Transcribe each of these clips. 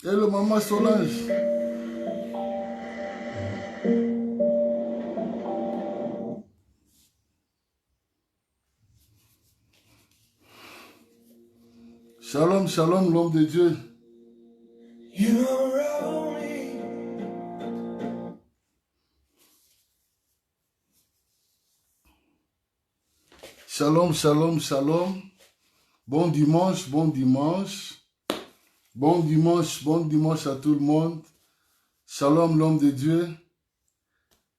Hello, Maman Solange. Shalom, shalom, l'homme de Dieu. Shalom, shalom, shalom. Bon dimanche, bon dimanche. Bon dimanche à tout le monde. Shalom, l'homme de Dieu.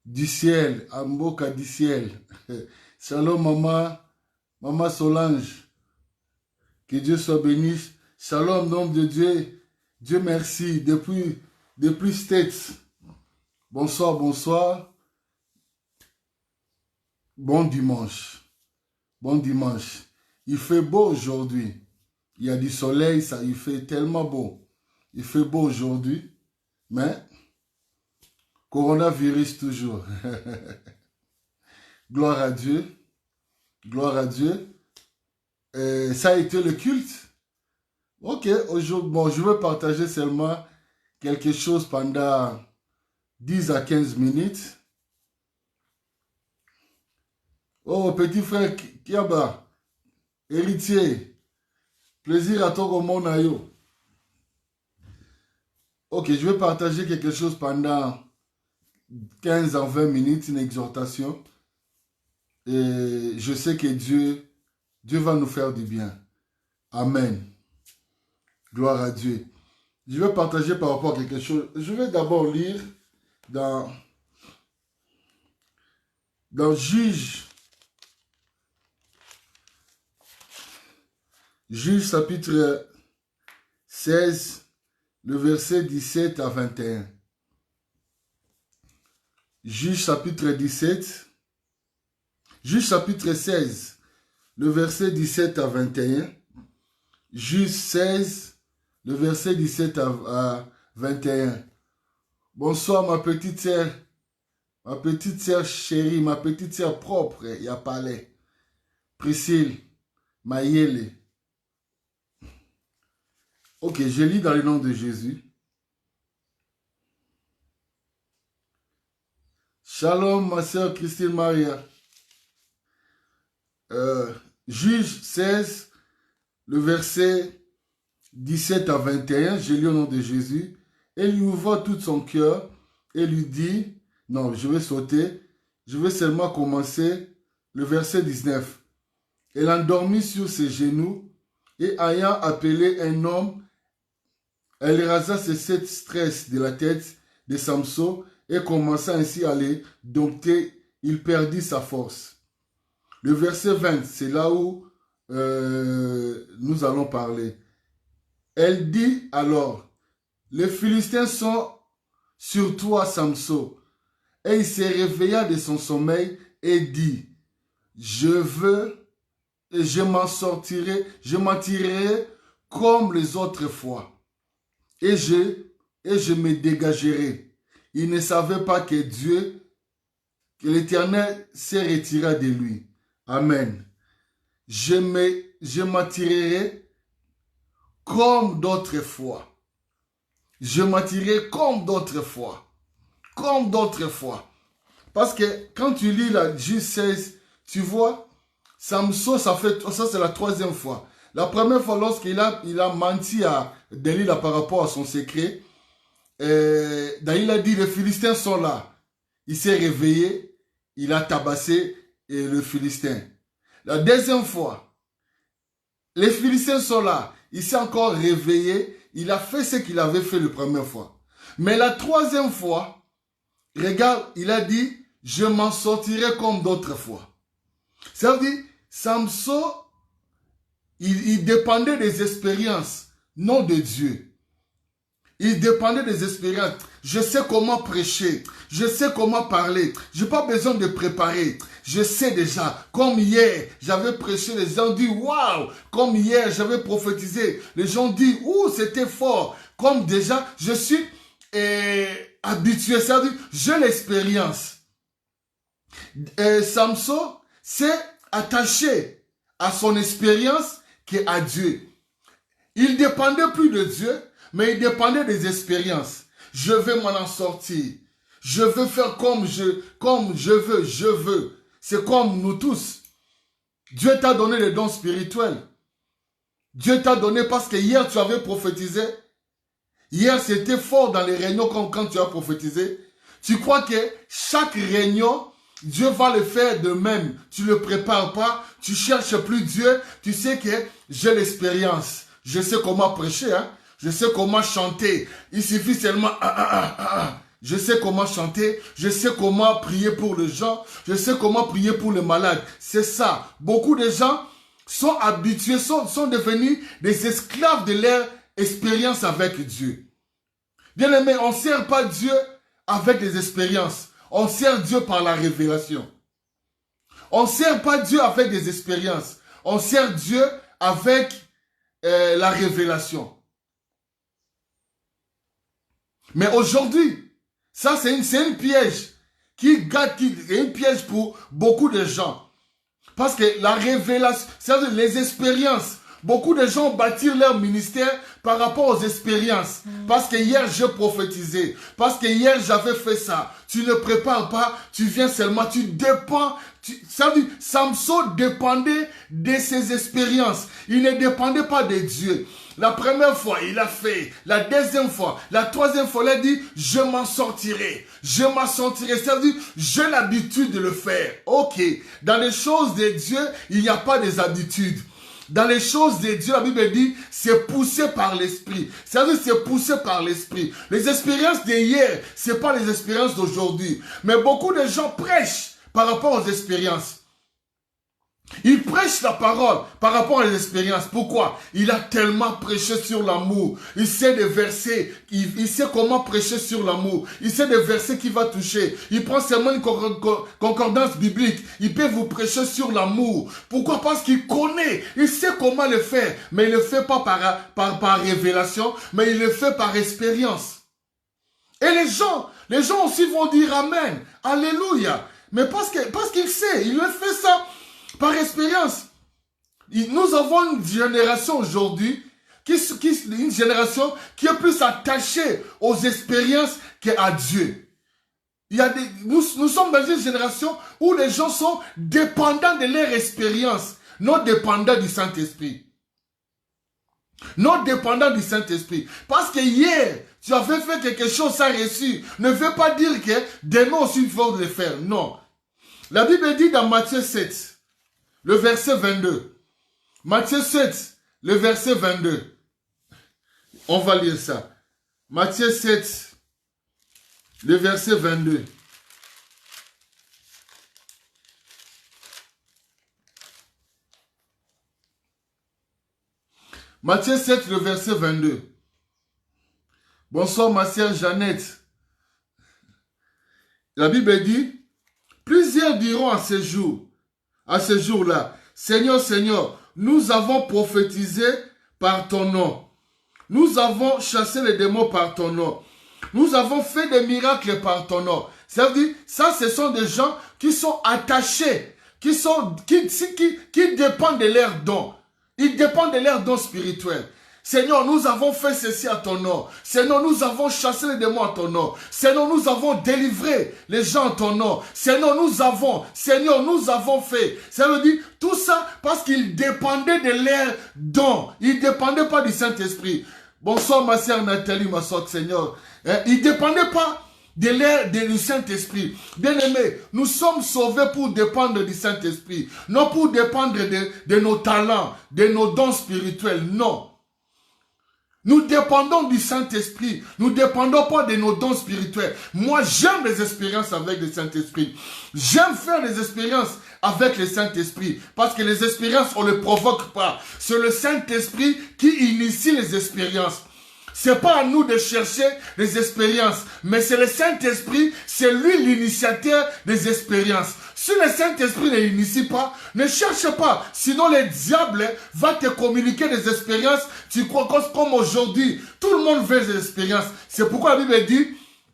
Du ciel, Amboka du ciel. Shalom, Maman Solange. Que Dieu soit béni. Shalom, l'homme de Dieu. Dieu merci. Depuis States. Bonsoir, bonsoir. Bon dimanche. Bon dimanche. Il fait beau aujourd'hui. Il y a du soleil, ça, il fait tellement beau. Il fait beau aujourd'hui, mais coronavirus toujours. Gloire à Dieu. Gloire à Dieu. Ça a été le culte. Ok, aujourd'hui, bon, je vais partager seulement quelque chose pendant 10 à 15 minutes. Oh, petit frère Kiaba, héritier, plaisir à toi comme mon aïe. Ok, je vais partager quelque chose pendant 15 à 20 minutes, une exhortation. Et je sais que Dieu va nous faire du bien. Amen. Gloire à Dieu. Je vais partager par rapport à quelque chose. Je vais d'abord lire dans Juge chapitre 16, le verset 17 à 21. Juge chapitre 16, le verset 17 à 21. Juge 16, le verset 17 à 21. Bonsoir ma petite sœur chérie, ma petite sœur propre, il y a parlé. Priscille, Mayele. Ok, je lis dans le nom de Jésus. Shalom ma sœur Christine Maria. Juge 16, le verset 17 à 21, je lis au nom de Jésus. Elle lui ouvra tout son cœur et lui dit, non, je vais sauter, je vais seulement commencer le verset 19. Elle endormit sur ses genoux et ayant appelé un homme, elle rasa ses 7 stress de la tête de Samson et commença ainsi à les dompter. Il perdit sa force. Le verset 20, c'est là où nous allons parler. Elle dit alors, les Philistins sont sur toi, Samson. Et il se réveilla de son sommeil et dit, je m'en tirerai comme les autres fois. Et je me dégagerai. Il ne savait pas que l'Éternel s'est retiré de lui. Amen. Je m'attirerai comme d'autres fois. Je m'attirerai comme d'autres fois. Comme d'autres fois. Parce que quand tu lis la Juge 16, tu vois, Samson, ça c'est la 3e fois. La première fois, lorsqu'il a menti à Delilah par rapport à son secret, il a dit, les Philistins sont là. Il s'est réveillé, il a tabassé le Philistin. La 2e fois, les Philistins sont là. Il s'est encore réveillé, il a fait ce qu'il avait fait la première fois. Mais la 3e fois, regarde, il a dit, je m'en sortirai comme d'autres fois. Ça veut dire, Samson, il dépendait des expériences, non de Dieu. Il dépendait des expériences. Je sais comment prêcher. Je sais comment parler. Je n'ai pas besoin de préparer. Je sais déjà. Comme hier, j'avais prêché. Les gens disent, waouh. Comme hier, j'avais prophétisé. Les gens disent, ouh, c'était fort. Comme déjà, je suis habitué. Ça veut dire, j'ai l'expérience. Samson s'est attaché à son expérience qu'à Dieu. Il dépendait plus de Dieu, mais il dépendait des expériences. Je vais m'en sortir. Je veux faire comme je veux. C'est comme nous tous. Dieu t'a donné les dons spirituels. Dieu t'a donné parce que hier tu avais prophétisé. Hier c'était fort dans les réunions quand tu as prophétisé. Tu crois que chaque réunion, Dieu va le faire de même. Tu ne le prépares pas. Tu cherches plus Dieu. Tu sais que j'ai l'expérience. Je sais comment prêcher, hein. Je sais comment chanter. Il suffit seulement... Je sais comment chanter. Je sais comment prier pour les gens. Je sais comment prier pour les malades. C'est ça. Beaucoup de gens sont habitués, sont devenus des esclaves de leur expérience avec Dieu. Bien aimé, on ne sert pas Dieu avec des expériences. On sert Dieu par la révélation. On ne sert pas Dieu avec des expériences. On sert Dieu avec la révélation. Mais aujourd'hui, ça c'est une piège qui est un piège pour beaucoup de gens. Parce que la révélation, c'est-à-dire les expériences. Beaucoup de gens bâtirent leur ministère par rapport aux expériences. Parce que hier, j'ai prophétisé. Parce que hier, j'avais fait ça. Tu ne prépares pas, tu viens seulement, tu dépends. Ça veut dire, Samson dépendait de ses expériences. Il ne dépendait pas de Dieu. La première fois, il a fait. La deuxième fois, la troisième fois, il a dit, je m'en sortirai. Je m'en sortirai. Ça veut dire, j'ai l'habitude de le faire. Ok. Dans les choses de Dieu, il n'y a pas des habitudes. Dans les choses de Dieu, la Bible dit, c'est poussé par l'esprit. C'est-à-dire, c'est poussé par l'esprit. Les expériences d'hier, ce n'est pas les expériences d'aujourd'hui. Mais beaucoup de gens prêchent par rapport aux expériences. Il prêche la parole par rapport aux expériences. Pourquoi? Il a tellement prêché sur l'amour. Il sait des versets. Il sait comment prêcher sur l'amour. Il sait des versets qu'il va toucher. Il prend seulement une concordance biblique. Il peut vous prêcher sur l'amour. Pourquoi? Parce qu'il connaît. Il sait comment le faire. Mais il ne le fait pas par révélation. Mais il le fait par expérience. Et les gens aussi vont dire Amen. Alléluia. Mais parce qu'il sait. Il le fait ça par expérience. Nous avons une génération aujourd'hui, une génération qui est plus attachée aux expériences qu'à Dieu. Nous sommes dans une génération où les gens sont dépendants de leur expérience, non dépendants du Saint-Esprit. Non dépendants du Saint-Esprit. Parce que hier, tu avais fait quelque chose sans reçu, ne veut pas dire que demain aussi il faut le faire. Non. La Bible dit dans Matthieu 7, le verset 22. Matthieu 7, le verset 22. On va lire ça. Matthieu 7, le verset 22. Matthieu 7, le verset 22. Bonsoir ma sœur Jeannette. La Bible dit, plusieurs diront à ce jour-là, Seigneur, Seigneur, nous avons prophétisé par ton nom. Nous avons chassé les démons par ton nom. Nous avons fait des miracles par ton nom. Ça veut dire, ça, ce sont des gens qui sont attachés, qui dépendent de leurs dons. Ils dépendent de leurs dons spirituels. Seigneur, nous avons fait ceci à ton nom. Seigneur, nous avons chassé les démons à ton nom. Seigneur, nous avons délivré les gens à ton nom. Seigneur, nous avons fait. Ça veut dire tout ça parce qu'ils dépendaient de leurs dons. Ils ne dépendaient pas du Saint-Esprit. Bonsoir ma sœur Nathalie, ma soeur Seigneur. Ils ne dépendaient pas du Saint-Esprit. Bien-aimés, nous sommes sauvés pour dépendre du Saint-Esprit. Non pour dépendre de nos talents, de nos dons spirituels. Non. Nous dépendons du Saint-Esprit. Nous ne dépendons pas de nos dons spirituels. Moi, j'aime les expériences avec le Saint-Esprit. J'aime faire des expériences avec le Saint-Esprit. Parce que les expériences, on ne les provoque pas. C'est le Saint-Esprit qui initie les expériences. C'est pas à nous de chercher les expériences, mais c'est le Saint-Esprit, c'est lui l'initiateur des expériences. Si le Saint-Esprit ne l'initie pas, ne cherche pas, sinon le diable va te communiquer des expériences. Tu crois comme aujourd'hui, tout le monde veut des expériences. C'est pourquoi la Bible dit,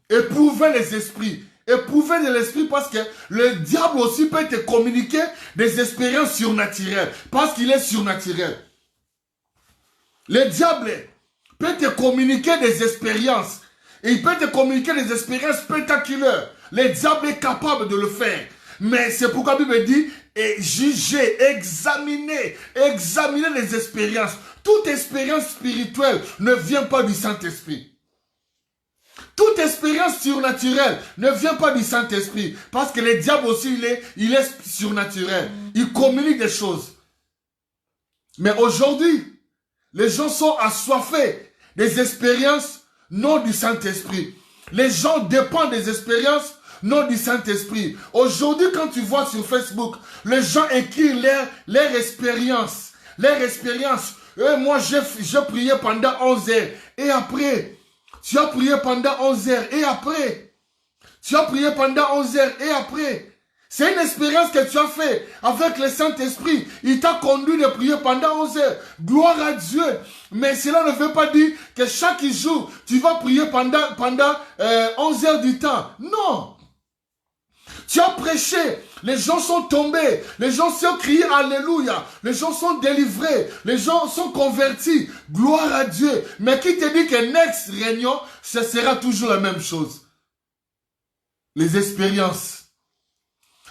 éprouvez les esprits. Éprouvez de l'esprit parce que le diable aussi peut te communiquer des expériences surnaturelles, parce qu'il est surnaturel. Le diable peut te communiquer des expériences. Et il peut te communiquer des expériences spectaculaires. Le diable est capable de le faire. Mais c'est pourquoi la Bible dit, et juger, examiner les expériences. Toute expérience spirituelle ne vient pas du Saint-Esprit. Toute expérience surnaturelle ne vient pas du Saint-Esprit. Parce que le diable aussi, il est surnaturel. Il communique des choses. Mais aujourd'hui, les gens sont assoiffés des expériences, non du Saint-Esprit. Les gens dépendent des expériences, non du Saint-Esprit. Aujourd'hui, quand tu vois sur Facebook, les gens écrivent leur expérience. Leur expérience. Moi, j'ai prié pendant 11 heures. Et après, tu as prié pendant 11 heures. Et après, tu as prié pendant 11 heures. Et après, c'est une expérience que tu as fait avec le Saint-Esprit. Il t'a conduit de prier pendant 11 heures. Gloire à Dieu. Mais cela ne veut pas dire que chaque jour, tu vas prier pendant 11 heures du temps. Non. Tu as prêché. Les gens sont tombés. Les gens sont criés Alléluia. Les gens sont délivrés. Les gens sont convertis. Gloire à Dieu. Mais qui te dit que next réunion, ce sera toujours la même chose? Les expériences.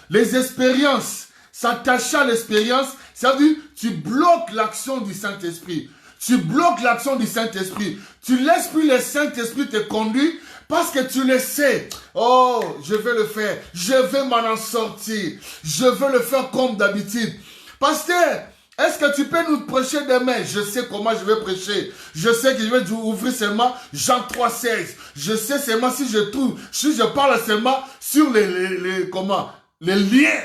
Les expériences. S'attacher à l'expérience, ça veut dire tu bloques l'action du Saint-Esprit. Tu bloques l'action du Saint-Esprit. Tu laisses plus le Saint-Esprit te conduire parce que tu le sais. Oh, je vais le faire. Je vais m'en sortir. Je veux le faire comme d'habitude. Pasteur, est-ce que tu peux nous prêcher demain? Je sais comment je vais prêcher. Je sais que je vais ouvrir seulement Jean 3,16. Je sais seulement si je parle seulement sur les liens.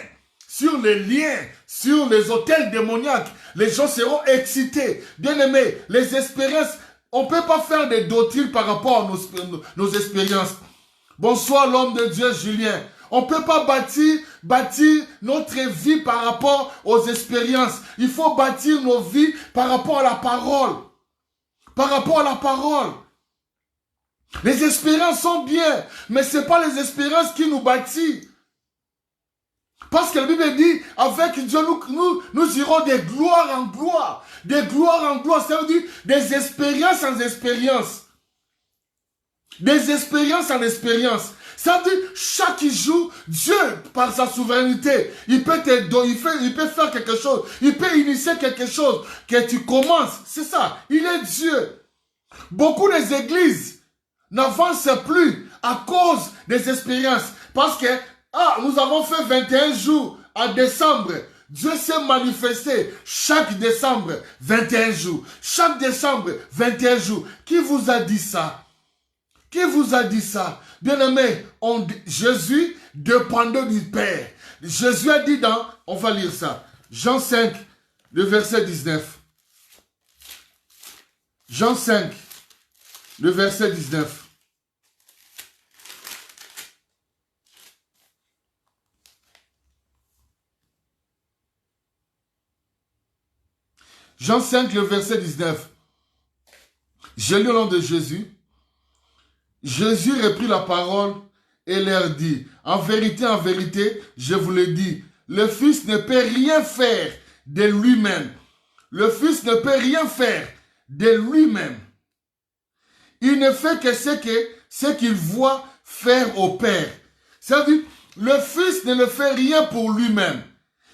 Sur les liens, sur les hôtels démoniaques, les gens seront excités. Bien aimés, les expériences, on ne peut pas faire des doctrines par rapport à nos expériences. Bonsoir l'homme de Dieu, Julien. On ne peut pas bâtir notre vie par rapport aux expériences. Il faut bâtir nos vies par rapport à la parole. Par rapport à la parole. Les expériences sont bien, mais ce n'est pas les expériences qui nous bâtissent. Parce que la Bible dit, avec Dieu, nous irons de gloire en gloire. De gloire en gloire, ça veut dire des expériences en expérience. Des expériences en expérience. Ça veut dire, chaque jour, Dieu, par sa souveraineté, il peut faire quelque chose. Il peut initier quelque chose que tu commences. C'est ça, il est Dieu. Beaucoup des églises n'avancent plus à cause des expériences. Parce que nous avons fait 21 jours en décembre. Dieu s'est manifesté chaque décembre, 21 jours. Chaque décembre, 21 jours. Qui vous a dit ça? Qui vous a dit ça? Bien-aimé, Jésus dépendait du Père. Jésus a dit on va lire ça, Jean 5, le verset 19. Jean 5, le verset 19. Jean 5, le verset 19. Je lis au nom de Jésus. Jésus reprit la parole et leur dit, en vérité, je vous le dis, le Fils ne peut rien faire de lui-même. Le Fils ne peut rien faire de lui-même. Il ne fait que ce qu'il voit faire au Père. Ça veut dire, le Fils ne le fait rien pour lui-même.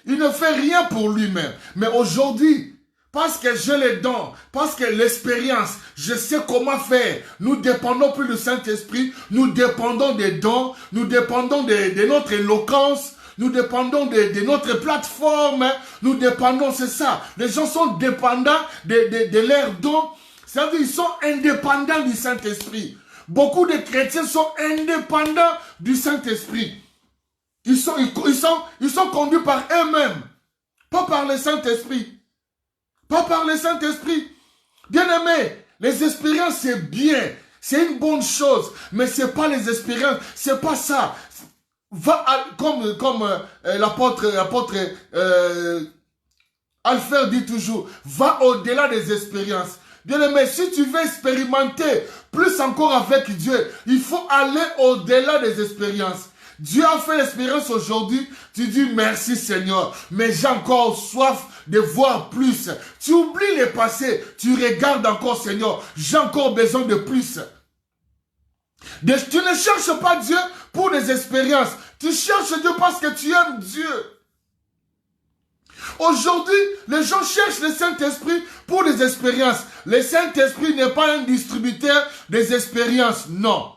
Il ne fait rien pour lui-même. Mais aujourd'hui, parce que j'ai les dons, parce que l'expérience, je sais comment faire. Nous dépendons plus du Saint-Esprit, nous dépendons des dons, nous dépendons de notre éloquence, nous dépendons de notre plateforme, nous dépendons, c'est ça. Les gens sont dépendants de leurs dons, ça veut dire qu'ils sont indépendants du Saint-Esprit. Beaucoup de chrétiens sont indépendants du Saint-Esprit. Ils sont conduits par eux-mêmes, pas par le Saint-Esprit. Pas par le Saint-Esprit. Bien-aimé, les expériences, c'est bien. C'est une bonne chose. Mais ce n'est pas les expériences. Ce n'est pas ça. Comme l'apôtre Alpher dit toujours, va au-delà des expériences. Bien-aimé, si tu veux expérimenter plus encore avec Dieu, il faut aller au-delà des expériences. Dieu a fait l'expérience aujourd'hui, tu dis merci Seigneur, mais j'ai encore soif de voir plus. Tu oublies le passé, tu regardes encore Seigneur, j'ai encore besoin de plus. Tu ne cherches pas Dieu pour des expériences, tu cherches Dieu parce que tu aimes Dieu. Aujourd'hui, les gens cherchent le Saint-Esprit pour des expériences. Le Saint-Esprit n'est pas un distributeur des expériences, non.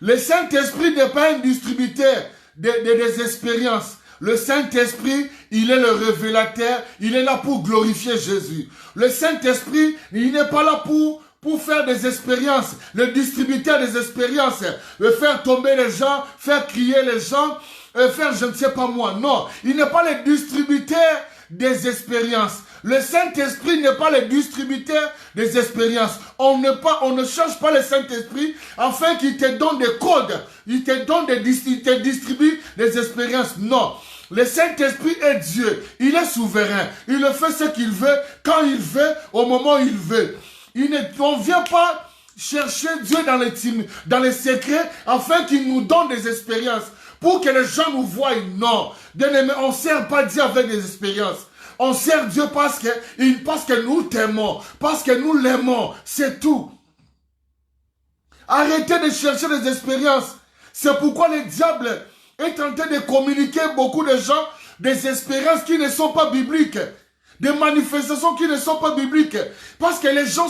Le Saint-Esprit n'est pas un distributeur des expériences. Le Saint-Esprit, il est le révélateur, il est là pour glorifier Jésus. Le Saint-Esprit, il n'est pas là pour faire des expériences, le distributeur des expériences, faire tomber les gens, faire crier les gens, faire je ne sais pas moi. Non, il n'est pas le distributeur des expériences. Le Saint-Esprit n'est pas le distributeur des expériences. On ne cherche pas le Saint-Esprit afin qu'il te donne des codes. Il te distribue des expériences. Non. Le Saint-Esprit est Dieu. Il est souverain. Il fait ce qu'il veut, quand il veut, au moment où il veut. On ne vient pas chercher Dieu dans les secrets afin qu'il nous donne des expériences. pour que les gens nous voient. Non. Bien-aimé, on ne sert pas Dieu avec des expériences. On sert Dieu parce que nous t'aimons, parce que nous l'aimons. C'est tout. Arrêtez de chercher des expériences. C'est pourquoi le diable est en train de communiquer beaucoup de gens des expériences qui ne sont pas bibliques. Des manifestations qui ne sont pas bibliques. Parce que les gens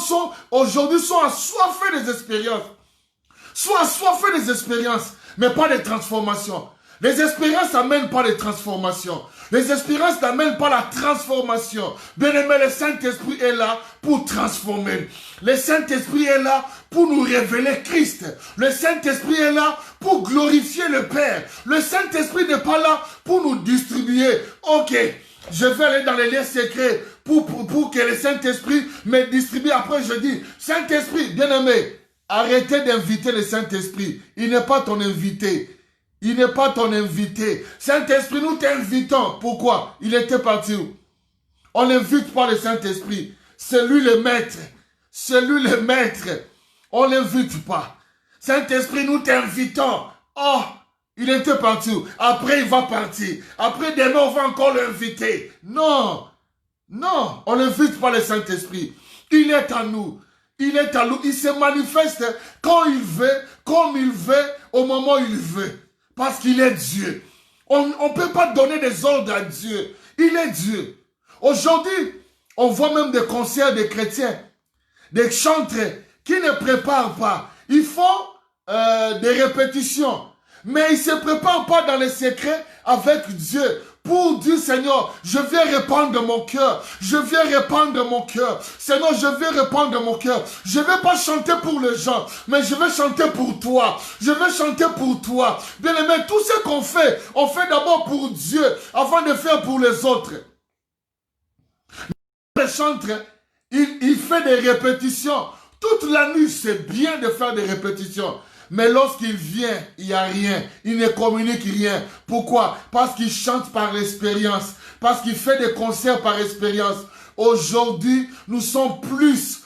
aujourd'hui sont assoiffés des expériences. Sont assoiffés des expériences, mais pas des transformations. Les expériences n'amènent pas de transformation. Les expériences n'amènent pas la transformation. Bien-aimé, le Saint-Esprit est là pour transformer. Le Saint-Esprit est là pour nous révéler Christ. Le Saint-Esprit est là pour glorifier le Père. Le Saint-Esprit n'est pas là pour nous distribuer. Ok, je vais aller dans les lieux secrets pour que le Saint-Esprit me distribue. Après, je dis, Saint-Esprit, bien-aimé, arrêtez d'inviter le Saint-Esprit. Il n'est pas ton invité. Il n'est pas ton invité. Saint-Esprit, nous t'invitons. Pourquoi? Il était parti où? On n'invite pas le Saint-Esprit. C'est lui le maître. C'est lui le maître. On ne l'invite pas. Saint-Esprit, nous t'invitons. Oh, il était parti où? Après, il va partir. Après, demain, on va encore l'inviter. Non. Non, on n'invite pas le Saint-Esprit. Il est à nous. Il est à nous. Il se manifeste quand il veut, comme il veut, au moment où il veut. Parce qu'il est Dieu. On ne peut pas donner des ordres à Dieu. Il est Dieu. Aujourd'hui, on voit même des concerts des chrétiens, des chantres qui ne préparent pas. Ils font des répétitions. Mais ils ne se préparent pas dans les secrets avec Dieu. Pour dire, Seigneur, je viens répandre mon cœur. Je viens répandre mon cœur. Seigneur, je viens répandre mon cœur. Je ne vais pas chanter pour les gens, mais je vais chanter pour toi. Je vais chanter pour toi. Bien aimé, tout ce qu'on fait, on fait d'abord pour Dieu, avant de faire pour les autres. Le chantre, il fait des répétitions. Toute la nuit, c'est bien de faire des répétitions. Mais lorsqu'il vient, il n'y a rien. Il ne communique rien. Pourquoi? Parce qu'il chante par expérience. Parce qu'il fait des concerts par expérience. Aujourd'hui, nous sommes plus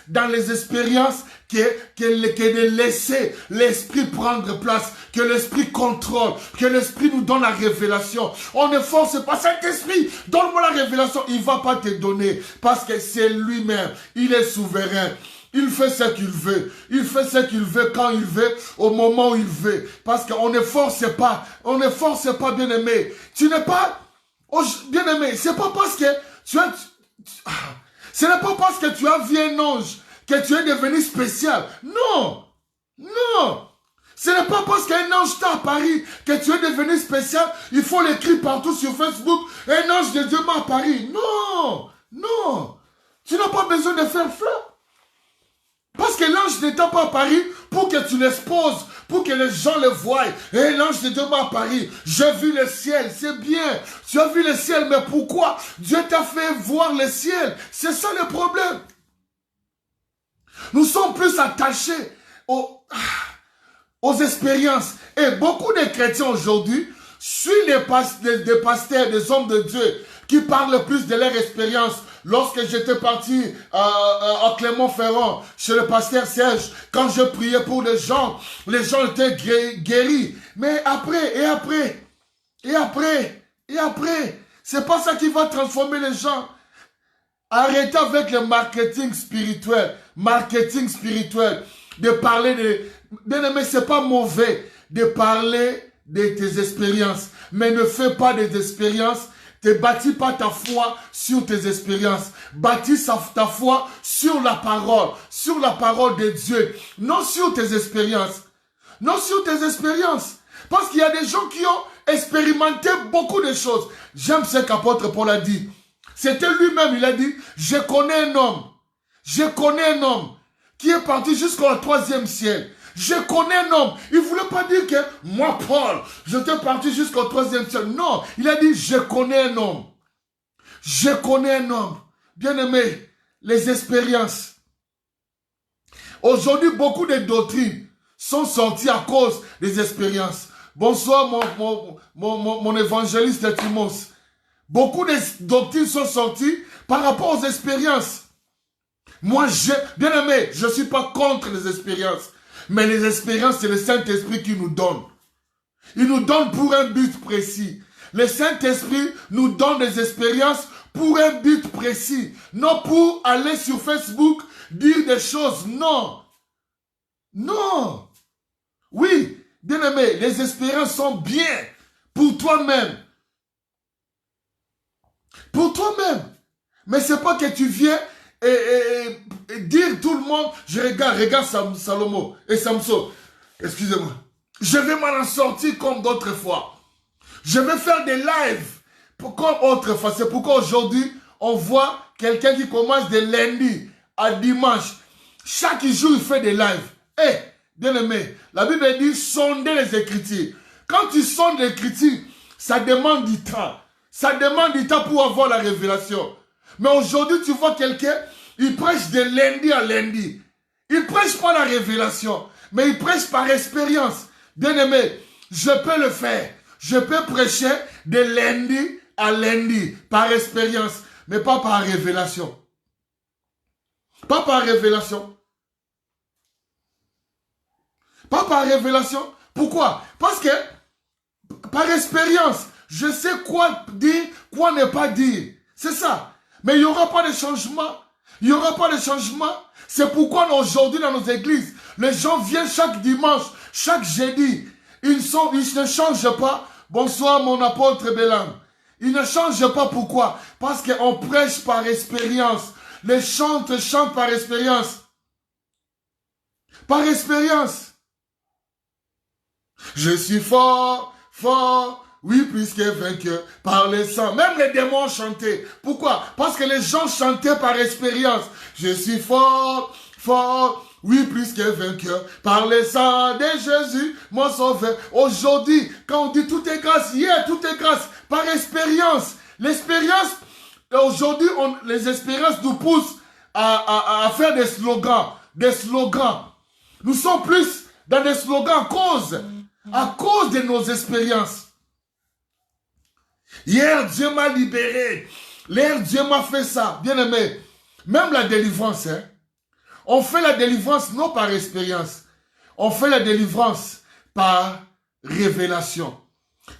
dans les expériences que de laisser l'esprit prendre place, que l'esprit contrôle, que l'esprit nous donne la révélation. On ne force pas Saint-Esprit, donne-moi la révélation. Il ne va pas te donner parce que c'est lui-même. Il est souverain. Il fait ce qu'il veut. Il fait ce qu'il veut quand il veut, au moment où il veut. Parce qu'on ne force pas. On ne force pas, bien-aimé. Tu n'es pas... Oh, bien-aimé, c'est pas parce que tu as... Ce n'est pas parce que tu as vu un ange que tu es devenu spécial. Non. Non. Ce n'est pas parce qu'un ange t'a apparu que tu es devenu spécial. Il faut l'écrire partout sur Facebook. Un ange de Dieu m'a apparu. Non. Non. Tu n'as pas besoin de faire fleur. Parce que l'ange ne t'a pas apparu pour que tu l'exposes, pour que les gens le voient. Et l'ange de Dieu m'a apparu. J'ai vu le ciel, c'est bien. Tu as vu le ciel, mais pourquoi? Dieu t'a fait voir le ciel. C'est ça le problème. Nous sommes plus attachés aux expériences. Et beaucoup de chrétiens aujourd'hui suivent des pasteurs, des hommes de Dieu qui parlent plus de leur expérience. Lorsque j'étais parti à Clermont-Ferrand, chez le pasteur Serge, quand je priais pour les gens étaient guéris. Mais après, c'est pas ça qui va transformer les gens. Arrêtez avec le marketing spirituel. De parler de... Bien-aimé, c'est pas mauvais de parler de tes expériences. Mais ne fais pas des expériences. Ne bâtis pas ta foi sur tes expériences. Bâtis ta foi sur la parole de Dieu. Non sur tes expériences. Non sur tes expériences. Parce qu'il y a des gens qui ont expérimenté beaucoup de choses. J'aime ce qu'apôtre Paul a dit. C'était lui-même, il a dit, je connais un homme qui est parti jusqu'au 3e ciel. Je connais un homme. Il ne voulait pas dire que moi, Paul, j'étais parti jusqu'au 3e ciel. Non, il a dit, je connais un homme. Je connais un homme. Bien-aimé, les expériences. Aujourd'hui, beaucoup de doctrines sont sorties à cause des expériences. Bonsoir, mon évangéliste Timos. Beaucoup de doctrines sont sorties par rapport aux expériences. Moi, bien-aimé, je ne suis pas contre les expériences. Mais les expériences, c'est le Saint-Esprit qui nous donne. Il nous donne pour un but précis. Le Saint-Esprit nous donne des expériences pour un but précis. Non pour aller sur Facebook, dire des choses. Non. Non. Oui, bien-aimé, les expériences sont bien pour toi-même. Pour toi-même. Mais c'est pas que tu viens et dire tout le monde, je regarde Salomon et Samson. Excusez-moi. Je vais m'en sortir comme d'autres fois. Je vais faire des lives comme autrefois. C'est pourquoi aujourd'hui, on voit quelqu'un qui commence de lundi à dimanche. Chaque jour, il fait des lives. Eh, bien aimé, la Bible dit sonder les Écritures. Quand tu sondes les Écritures, ça demande du temps. Ça demande du temps pour avoir la révélation. Mais aujourd'hui, tu vois quelqu'un, il prêche de lundi à lundi. Il prêche pas la révélation, mais il prêche par expérience. Bien aimé, je peux le faire. Je peux prêcher de lundi à lundi par expérience, mais pas par révélation. Pas par révélation. Pas par révélation. Pourquoi? Parce que par expérience, je sais quoi dire, quoi ne pas dire. C'est ça. Mais il n'y aura pas de changement. Il n'y aura pas de changement. C'est pourquoi aujourd'hui dans nos églises, les gens viennent chaque dimanche, chaque jeudi. Ils ne changent pas. Bonsoir mon apôtre Bélan. Ils ne changent pas. Pourquoi? Parce qu'on prêche par expérience. Les chantres chantent par expérience. Par expérience. Je suis fort, fort. Oui, puisque vainqueur par le sang. Même les démons chantaient. Pourquoi? Parce que les gens chantaient par expérience. Je suis fort, fort. Oui, plus que vainqueur, par le sang de Jésus, mon sauveur. Aujourd'hui, quand on dit tout est grâce, hier, tout est grâce, par expérience. L'expérience, aujourd'hui, les expériences nous poussent à faire des slogans. Des slogans. Nous sommes plus dans des slogans à cause de nos expériences. Hier, Dieu m'a libéré. Hier, Dieu m'a fait ça. Bien aimé, même la délivrance, hein. On fait la délivrance non par expérience. On fait la délivrance par révélation.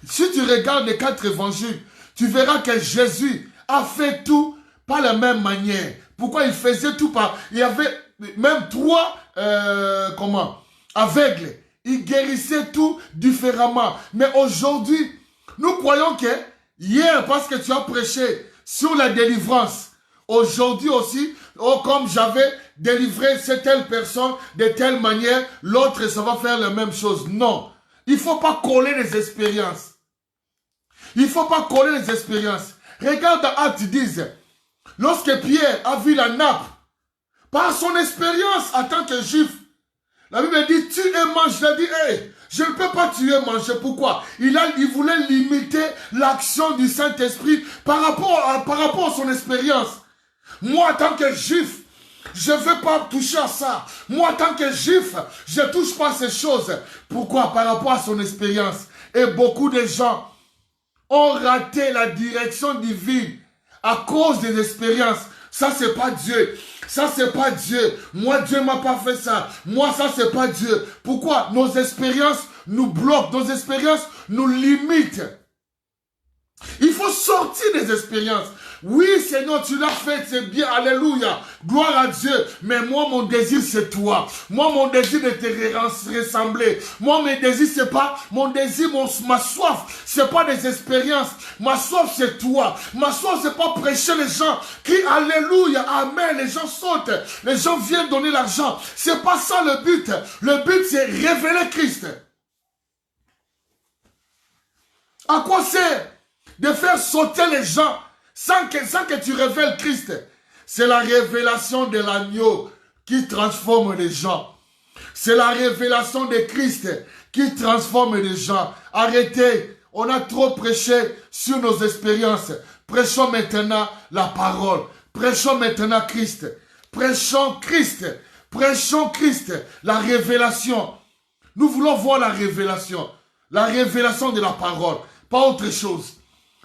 Si tu regardes les 4 évangiles, tu verras que Jésus a fait tout par la même manière. Pourquoi il faisait tout par... Il y avait même 3 aveugles. Il guérissait tout différemment. Mais aujourd'hui, nous croyons que hier, parce que tu as prêché sur la délivrance, aujourd'hui aussi, oh, comme j'avais délivré cette telle personne de telle manière, l'autre, ça va faire la même chose. Non. Il ne faut pas coller les expériences. Il ne faut pas coller les expériences. Regarde dans Actes 10. Lorsque Pierre a vu la nappe, par son expérience en tant que juif, la Bible dit, tue et mange. Il a dit, hey, je ne peux pas tuer et manger. Pourquoi? Il voulait limiter l'action du Saint-Esprit par rapport à son expérience. Moi, en tant que juif, je ne veux pas toucher à ça. Moi, en tant que juif, je ne touche pas à ces choses. Pourquoi? Par rapport à son expérience. Et beaucoup de gens ont raté la direction divine à cause des expériences. Ça, c'est pas Dieu. Ça, c'est pas Dieu. Moi, Dieu m'a pas fait ça. Moi, ça, c'est pas Dieu. Pourquoi? Nos expériences nous bloquent. Nos expériences nous limitent. Il faut sortir des expériences. Oui, Seigneur, tu l'as fait, c'est bien, alléluia, gloire à Dieu. Mais moi, mon désir, c'est toi. Moi, mon désir de te ressembler. Moi, mes désirs, c'est pas, mon désir, ma soif, c'est pas des expériences. Ma soif, c'est toi. Ma soif, c'est pas prêcher les gens qui, alléluia, amen, les gens sautent. Les gens viennent donner l'argent. C'est pas ça le but. Le but, c'est révéler Christ. À quoi sert de faire sauter les gens sans que tu révèles Christ? C'est la révélation de l'agneau qui transforme les gens. C'est la révélation de Christ qui transforme les gens. Arrêtez, on a trop prêché sur nos expériences. Prêchons maintenant la parole. Prêchons maintenant Christ. Prêchons Christ. Prêchons Christ. La révélation. Nous voulons voir la révélation. La révélation de la parole. Pas autre chose.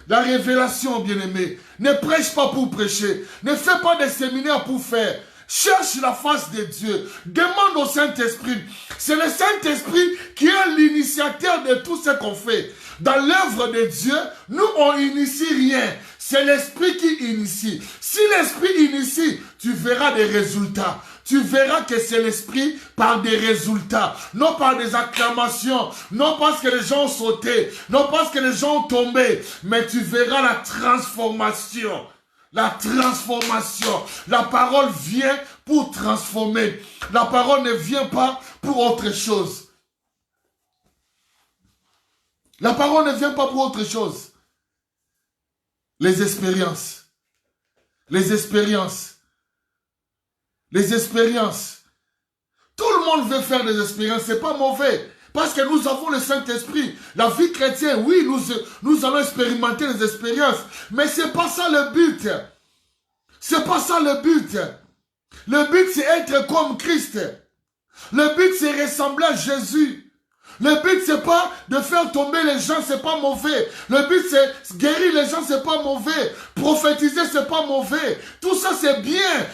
La révélation, bien-aimé. Ne prêche pas pour prêcher. Ne fais pas des séminaires pour faire. Cherche la face de Dieu. Demande au Saint-Esprit. C'est le Saint-Esprit qui est l'initiateur de tout ce qu'on fait. Dans l'œuvre de Dieu, nous, on initie rien. C'est l'Esprit qui initie. Si l'Esprit initie, tu verras des résultats. Tu verras que c'est l'Esprit par des résultats. Non par des acclamations. Non parce que les gens ont sauté. Non parce que les gens ont tombé. Mais tu verras la transformation. La transformation. La parole vient pour transformer. La parole ne vient pas pour autre chose. La parole ne vient pas pour autre chose. Les expériences. Les expériences. Les expériences. Tout le monde veut faire des expériences. C'est pas mauvais. Parce que nous avons le Saint-Esprit. La vie chrétienne, oui, nous allons expérimenter les expériences. Mais c'est pas ça le but. C'est pas ça le but. Le but, c'est être comme Christ. Le but, c'est ressembler à Jésus. Le but, c'est pas de faire tomber les gens, c'est pas mauvais. Le but, c'est guérir les gens, c'est pas mauvais. Prophétiser, c'est pas mauvais. Tout ça, c'est bien,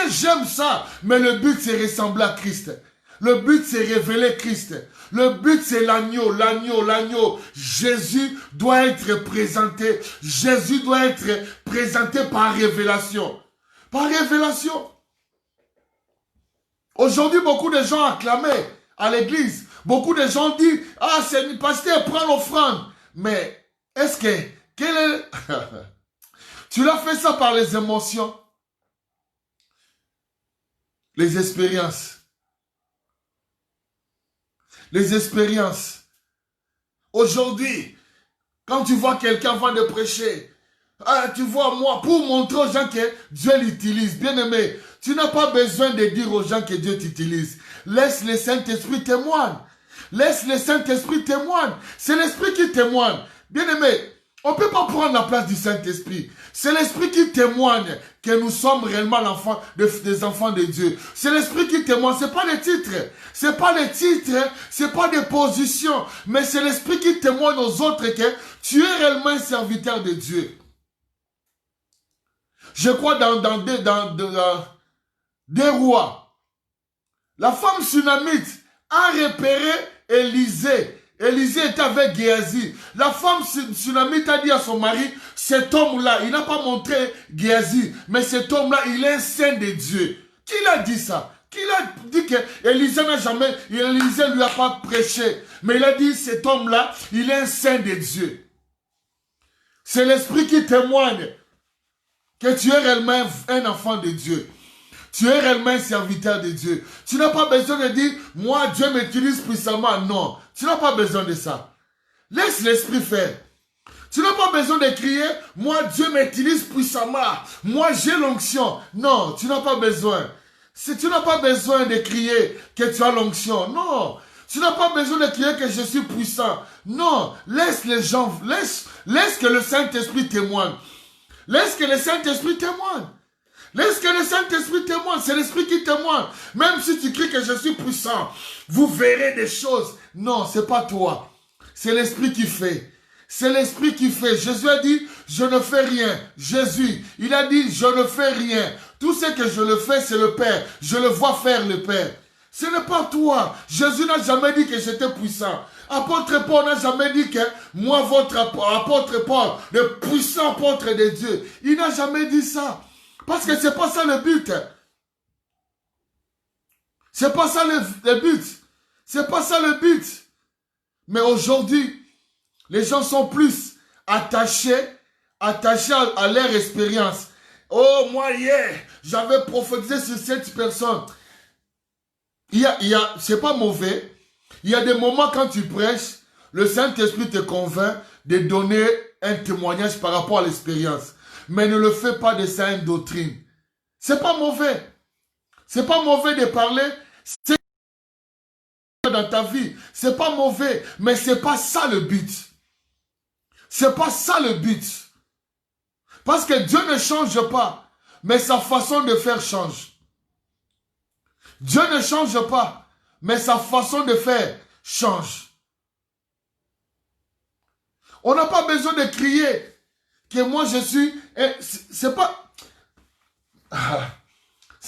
j'aime ça. Mais le but, c'est ressembler à Christ. Le but, c'est révéler Christ. Le but, c'est l'agneau, l'agneau, l'agneau. Jésus doit être présenté. Jésus doit être présenté par révélation. Par révélation. Aujourd'hui, beaucoup de gens acclamaient à l'église. Beaucoup de gens disent, ah, c'est le pasteur, prends l'offrande. Mais, est-ce que, quel est... Tu l'as fait ça par les émotions. Les expériences. Les expériences. Aujourd'hui, quand tu vois quelqu'un avant de prêcher, ah, tu vois moi, pour montrer aux gens que Dieu l'utilise, bien aimé, tu n'as pas besoin de dire aux gens que Dieu t'utilise. Laisse le Saint-Esprit témoigne. Laisse le Saint-Esprit témoigne. C'est l'Esprit qui témoigne. Bien aimé, on ne peut pas prendre la place du Saint-Esprit. C'est l'Esprit qui témoigne que nous sommes réellement des enfants de Dieu. C'est l'Esprit qui témoigne. Ce n'est pas les titres. Ce n'est pas les titres. Ce n'est pas des positions. Mais c'est l'Esprit qui témoigne aux autres que tu es réellement un serviteur de Dieu. Je crois dans des rois. La femme sunamite a repéré Élisée. Élisée était avec Géasi. La femme sunamite a dit à son mari, cet homme-là, il n'a pas montré Géasi, mais cet homme-là, il est un saint de Dieu. Qui l'a dit ça? Qui l'a dit que Élisée n'a jamais, Élisée ne lui a pas prêché. Mais il a dit, cet homme-là, il est un saint de Dieu. C'est l'Esprit qui témoigne que tu es réellement un enfant de Dieu. Tu es réellement un serviteur de Dieu. Tu n'as pas besoin de dire, moi, Dieu m'utilise puissamment. Non, tu n'as pas besoin de ça. Laisse l'Esprit faire. Tu n'as pas besoin de crier, moi, Dieu m'utilise puissamment. Moi, j'ai l'onction. Non, tu n'as pas besoin. Tu n'as pas besoin de crier que tu as l'onction. Non. Tu n'as pas besoin de crier que je suis puissant. Non. Laisse les gens, laisse que le Saint-Esprit témoigne. Laisse que le Saint-Esprit témoigne. Laisse que le Saint-Esprit témoigne. C'est l'Esprit qui témoigne. Même si tu cries que je suis puissant, vous verrez des choses. Non, ce n'est pas toi. C'est l'Esprit qui fait. C'est l'Esprit qui fait. Jésus a dit, je ne fais rien. Jésus, il a dit, je ne fais rien. Tout ce que je le fais, c'est le Père. Je le vois faire le Père. Ce n'est pas toi. Jésus n'a jamais dit que j'étais puissant. Apôtre Paul n'a jamais dit que moi, votre apôtre Paul, le puissant apôtre de Dieu. Il n'a jamais dit ça. Parce que ce n'est pas ça le but. Ce n'est pas ça le but. Ce n'est pas ça le but. Mais aujourd'hui, les gens sont plus attachés à leur expérience. Oh, moi, hier, j'avais prophétisé sur cette personne. C'est pas mauvais. Il y a des moments quand tu prêches, le Saint-Esprit te convainc de donner un témoignage par rapport à l'expérience. Mais ne le fais pas de ça une doctrine. C'est pas mauvais. C'est pas mauvais de parler. C'est dans ta vie. C'est pas mauvais. Mais c'est pas ça le but. C'est pas ça le but. Parce que Dieu ne change pas. Mais sa façon de faire change. Dieu ne change pas. Mais sa façon de faire change. On n'a pas besoin de crier que moi je suis... C'est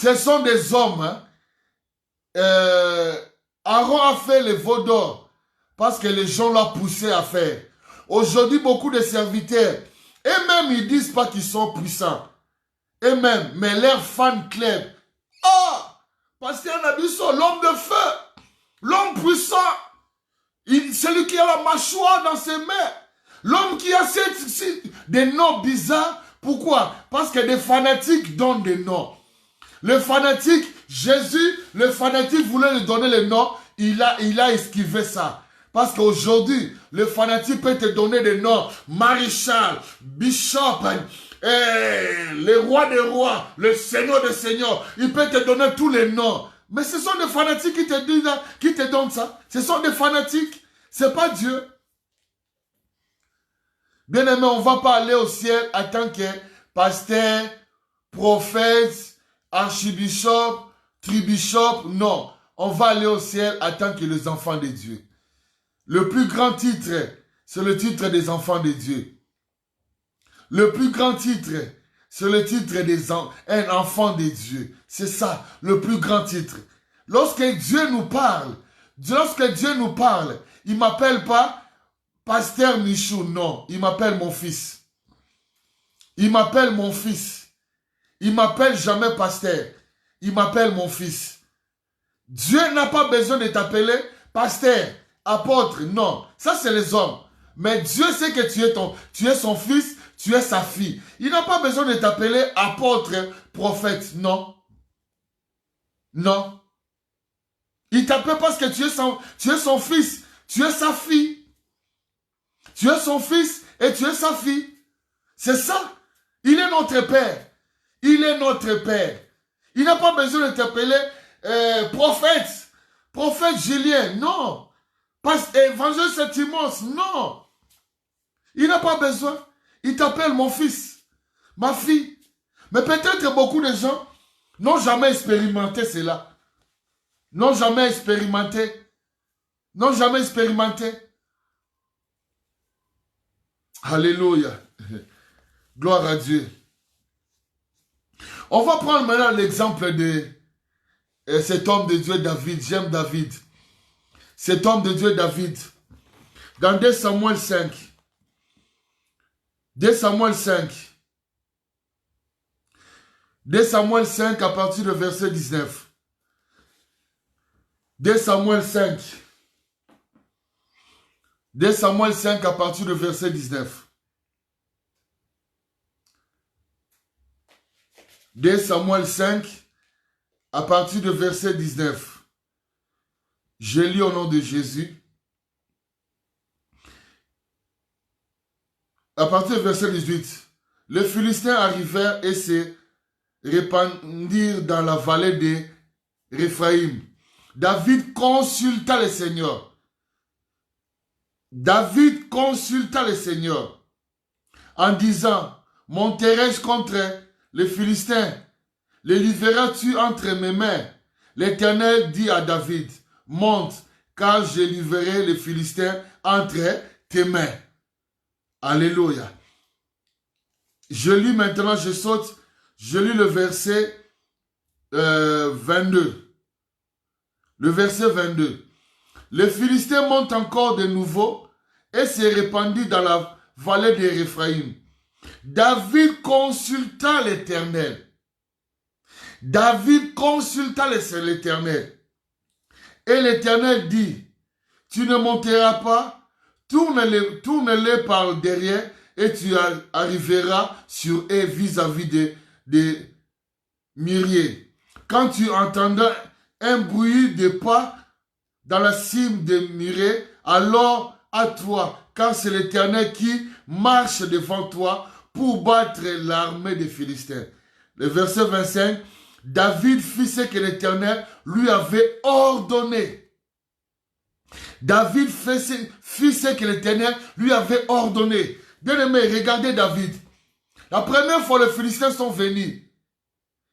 Ce sont des hommes. Hein. Aaron a fait les veaux d'or parce que les gens l'ont poussé à faire. Aujourd'hui, beaucoup de serviteurs, eux-mêmes, ils ne disent pas qu'ils sont puissants. Eux-mêmes, mais leurs fans club. Ah! Pasteur Nabiso, l'homme de feu, l'homme puissant, celui qui a la mâchoire dans ses mains, l'homme qui a des noms bizarres. Pourquoi? Parce que des fanatiques donnent des noms. Le fanatique, Jésus, le fanatique voulait lui donner le nom, il a esquivé ça. Parce qu'aujourd'hui, le fanatique peut te donner des noms, maréchal, bishop, le roi des rois, le seigneur des seigneurs. Il peut te donner tous les noms. Mais ce sont des fanatiques qui te disent, qui te donnent ça. Ce sont des fanatiques. C'est pas Dieu. Bien aimé, on ne va pas aller au ciel en tant que pasteur, prophète, archibishop, tribishop. Non. On va aller au ciel en tant que les enfants de Dieu. Le plus grand titre, c'est le titre des enfants de Dieu. Le plus grand titre, c'est le titre un enfant de Dieu. C'est ça, le plus grand titre. Lorsque Dieu nous parle, il ne m'appelle pas Pasteur Michou, non. Il m'appelle mon fils. Il m'appelle mon fils. Il m'appelle jamais pasteur. Il m'appelle mon fils. Dieu n'a pas besoin de t'appeler pasteur, apôtre, non. Ça, c'est les hommes. Mais Dieu sait que tu es son fils, tu es sa fille. Il n'a pas besoin de t'appeler apôtre, prophète, non. Non. Il t'appelle parce que tu es son fils, tu es sa fille. Tu es son fils et tu es sa fille. C'est ça. Il est notre Père. Il est notre Père. Il n'a pas besoin de t'appeler prophète. Prophète Julien, non. Évangile Septimus, non. Il n'a pas besoin. Il t'appelle mon fils, ma fille. Mais peut-être beaucoup de gens n'ont jamais expérimenté cela. N'ont jamais expérimenté. N'ont jamais expérimenté. Alléluia. Gloire à Dieu. On va prendre maintenant l'exemple de cet homme de Dieu David. J'aime David. Cet homme de Dieu David. Dans 2 Samuel 5. 2 Samuel 5. 2 Samuel 5 à partir du verset 19. 2 Samuel 5. 2 Samuel 5 à partir du verset 19. 2 Samuel 5 à partir du verset 19. Je lis au nom de Jésus. À partir du verset 18. Les Philistins arrivèrent et se répandirent dans la vallée de Réphaïm. David consulta le Seigneur. David consulta le Seigneur en disant, monterai-je contre les Philistins? Les livreras-tu entre mes mains? L'Éternel dit à David, monte, car je livrerai les Philistins entre tes mains. Alléluia. Je lis maintenant, je saute, je lis le verset 22. Le verset 22. Les Philistins montent encore de nouveau et se répandit dans la vallée de Réphaïm. David consulta l'Éternel. David consulta l'Éternel. Et l'Éternel dit, tu ne monteras pas, tourne-les par derrière et tu arriveras sur eux vis-à-vis de Myriée. Quand tu entendras un bruit de pas dans la cime de Myriée, alors à toi, car c'est l'Éternel qui marche devant toi pour battre l'armée des Philistins. Le verset 25, David fit ce que l'Éternel lui avait ordonné. David fit ce que l'Éternel lui avait ordonné. Bien aimé, regardez David. La première fois, les Philistins sont venus.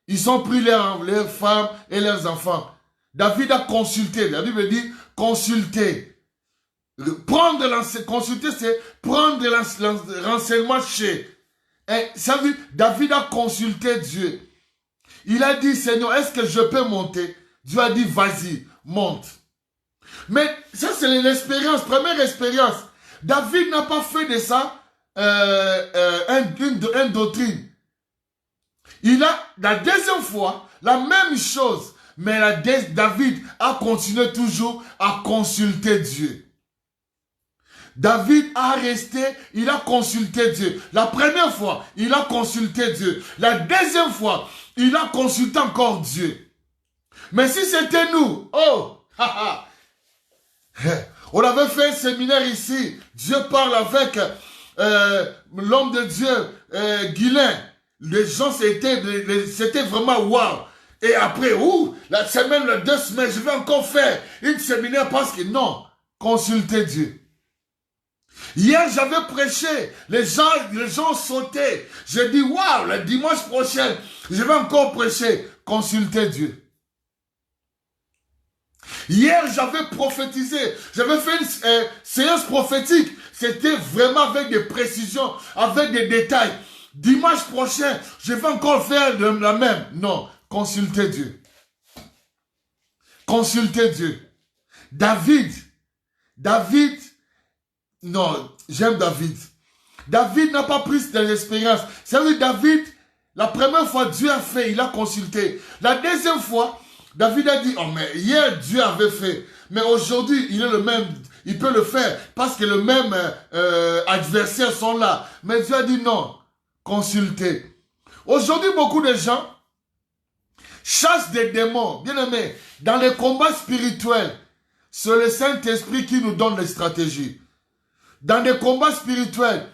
Ils ont pris leurs femmes et leurs enfants. David a consulté. La Bible dit consulter. Consulter, c'est prendre le renseignement chez. Et ça veut dire, David a consulté Dieu. Il a dit, Seigneur, est-ce que je peux monter? Dieu a dit, vas-y, monte. Mais ça, c'est l'expérience, première expérience. David n'a pas fait de ça une doctrine. Il a, la deuxième fois, la même chose. Mais David a continué toujours à consulter Dieu. David a resté, il a consulté Dieu. La première fois, il a consulté Dieu. La deuxième fois, il a consulté encore Dieu. Mais si c'était nous, oh, on avait fait un séminaire ici. Dieu parle avec l'homme de Dieu, Guilain. Les gens, c'était vraiment wow. Et après, la semaine, les 2 semaines, je vais encore faire une séminaire parce que non, consultez Dieu. Hier, j'avais prêché, les gens sautaient. J'ai dit, waouh, le dimanche prochain, je vais encore prêcher, consultez Dieu. Hier, j'avais prophétisé, j'avais fait une séance prophétique. C'était vraiment avec des précisions, avec des détails. Dimanche prochain, je vais encore faire la même. Non, consultez Dieu. Consultez Dieu. David, non, j'aime David. David n'a pas pris de l'expérience. C'est vrai, David, la première fois, Dieu a fait, il a consulté. La deuxième fois, David a dit, oh mais hier, Dieu avait fait. Mais aujourd'hui, il est le même, il peut le faire. Parce que le même adversaires sont là. Mais Dieu a dit non, consultez. Aujourd'hui, beaucoup de gens chassent des démons. Bien aimé, dans les combats spirituels, c'est le Saint-Esprit qui nous donne les stratégies. Dans des combats spirituels,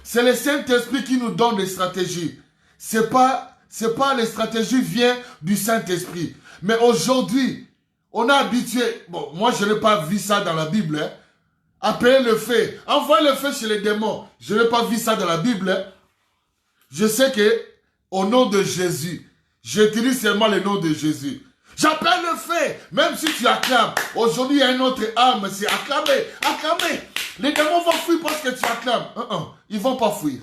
c'est le Saint-Esprit qui nous donne des stratégies. C'est pas les stratégies viennent du Saint-Esprit. Mais aujourd'hui, on a habitué, bon, moi je n'ai pas vu ça dans la Bible, hein. Appelez le feu, envoyez le feu chez les démons. Je n'ai pas vu ça dans la Bible, hein. Je sais que, au nom de Jésus, j'utilise seulement le nom de Jésus. J'appelle le feu, même si tu acclames. Aujourd'hui, il y a une autre arme, c'est acclamer, acclamer. Les démons vont fuir parce que tu acclames. Ils ne vont pas fuir.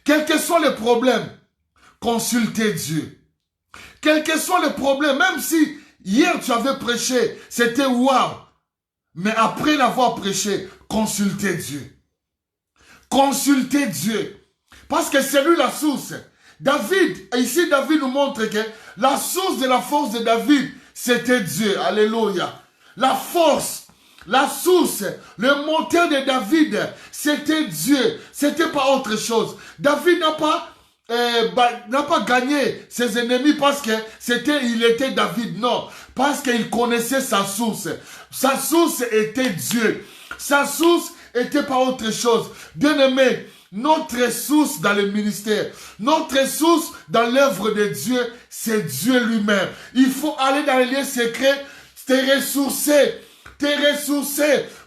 Quels que soient les problèmes, consultez Dieu. Quels que soient les problèmes, même si hier tu avais prêché, c'était waouh. Mais après l'avoir prêché, consultez Dieu. Consultez Dieu. Parce que c'est lui la source. David, ici David nous montre que la source de la force de David, c'était Dieu. Alléluia. La force, la source, le moteur de David, c'était Dieu. C'était pas autre chose. David n'a pas gagné ses ennemis parce que il était David. Non, parce qu'il connaissait sa source. Sa source était Dieu. Sa source était pas autre chose. Bien aimé, notre source dans le ministère, notre source dans l'œuvre de Dieu, c'est Dieu lui-même. Il faut aller dans les lieux secrets, te ressourcer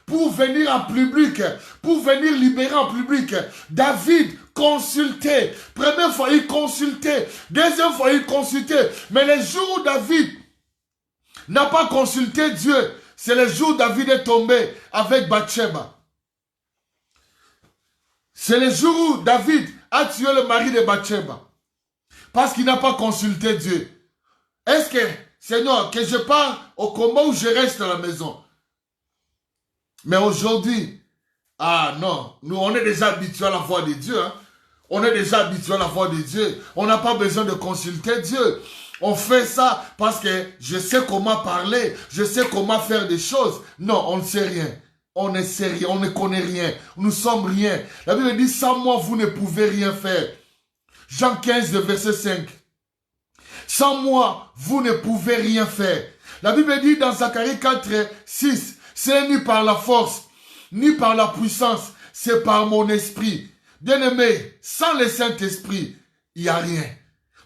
pour venir en public, pour venir libérer en public. David consultait. Première fois, il consultait. Deuxième fois, il consultait. Mais les jours où David n'a pas consulté Dieu, c'est le jour où David est tombé avec Bathsheba. C'est le jour où David a tué le mari de Bathsheba. Parce qu'il n'a pas consulté Dieu. Est-ce que, Seigneur, que je pars au combat ou je reste à la maison? Mais aujourd'hui, ah non, nous on est déjà habitués à la voix de Dieu. Hein? On est déjà habitués à la voix de Dieu. On n'a pas besoin de consulter Dieu. On fait ça parce que je sais comment parler, je sais comment faire des choses. Non, on ne sait rien. On ne sait rien, on ne connaît rien. Nous sommes rien. La Bible dit, sans moi, vous ne pouvez rien faire. Jean 15, verset 5. Sans moi, vous ne pouvez rien faire. La Bible dit dans Zacharie 4, 6, c'est ni par la force, ni par la puissance, c'est par mon esprit. Bien-aimé, sans le Saint-Esprit, il n'y a rien.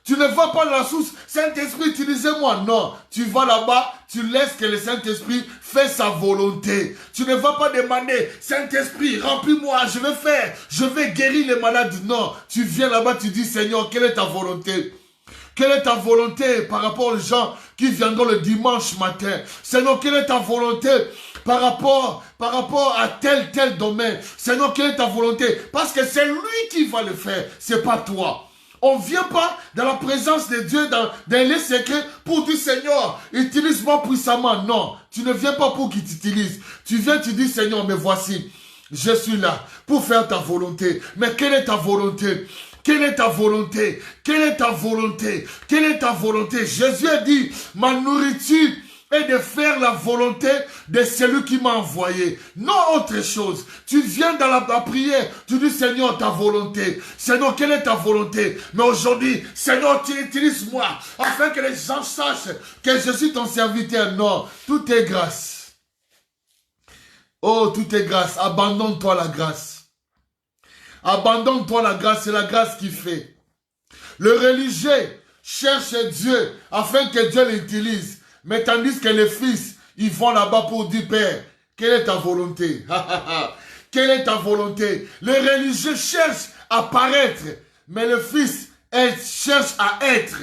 Tu ne vas pas dans la source, Saint-Esprit, utilisez-moi. Non, tu vas là-bas, tu laisses que le Saint-Esprit fasse sa volonté. Tu ne vas pas demander, Saint-Esprit, remplis-moi, je vais guérir les malades. Non, tu viens là-bas, tu dis, Seigneur, quelle est ta volonté? Quelle est ta volonté par rapport aux gens qui viendront le dimanche matin? Seigneur, quelle est ta volonté par rapport à tel domaine? Seigneur, quelle est ta volonté? Parce que c'est lui qui va le faire, c'est pas toi. On ne vient pas dans la présence de Dieu, dans les secrets, pour dire Seigneur, utilise-moi puissamment. Non, tu ne viens pas pour qu'il t'utilise. Tu viens, tu dis Seigneur, mais voici, je suis là pour faire ta volonté. Mais quelle est ta volonté? Quelle est ta volonté? Quelle est ta volonté? Quelle est ta volonté? Jésus a dit, ma nourriture est de faire la volonté de celui qui m'a envoyé. Non autre chose. Tu viens dans la prière, tu dis Seigneur ta volonté. Seigneur, quelle est ta volonté? Mais aujourd'hui, Seigneur, tu utilises-moi afin que les gens sachent que je suis ton serviteur. Non, tout est grâce. Oh, tout est grâce. Abandonne-toi la grâce. Abandonne-toi la grâce, c'est la grâce qui fait. Le religieux cherche Dieu afin que Dieu l'utilise. Mais tandis que les fils, ils vont là-bas pour dire, Père, quelle est ta volonté? Quelle est ta volonté? Les religieux cherchent à paraître, mais le fils cherche à être.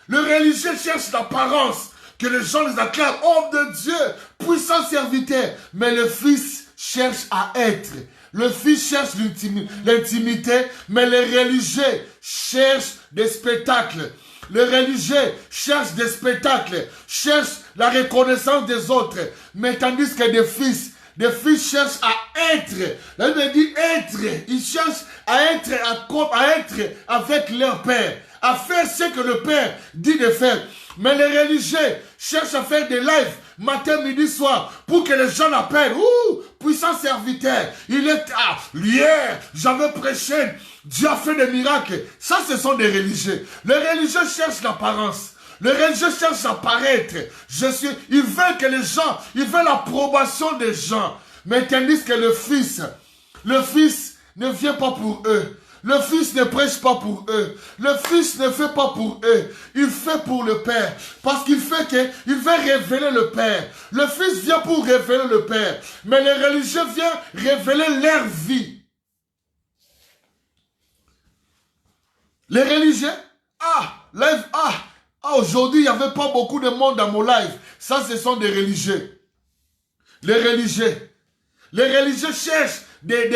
Le religieux cherche l'apparence, que les gens les acclament, homme de Dieu, puissant serviteur. Mais le fils cherche à être. Le fils cherche l'intimité, mais les religieux cherchent des spectacles. Les religieux cherchent des spectacles, cherchent la reconnaissance des autres. Mais tandis que des fils cherchent à être. Là, il me dit être. Ils cherchent à être avec leur père, à faire ce que le père dit de faire. Mais les religieux cherchent à faire des lives matin, midi, soir, pour que les gens l'appellent. Ouh, puissant serviteur. Il est hier, j'avais prêché. Dieu a fait des miracles. Ça, ce sont des religieux. Les religieux cherchent l'apparence. Les religieux cherchent à paraître. Ils veulent que les gens, ils veulent l'approbation des gens. Mais tandis que le fils ne vient pas pour eux. Le fils ne prêche pas pour eux. Le fils ne fait pas pour eux. Il fait pour le Père. Parce qu'il veut révéler le Père. Le fils vient pour révéler le Père. Mais les religieux viennent révéler leur vie. Les religieux, aujourd'hui, il n'y avait pas beaucoup de monde dans mon live. Ça, ce sont des religieux. Les religieux cherchent des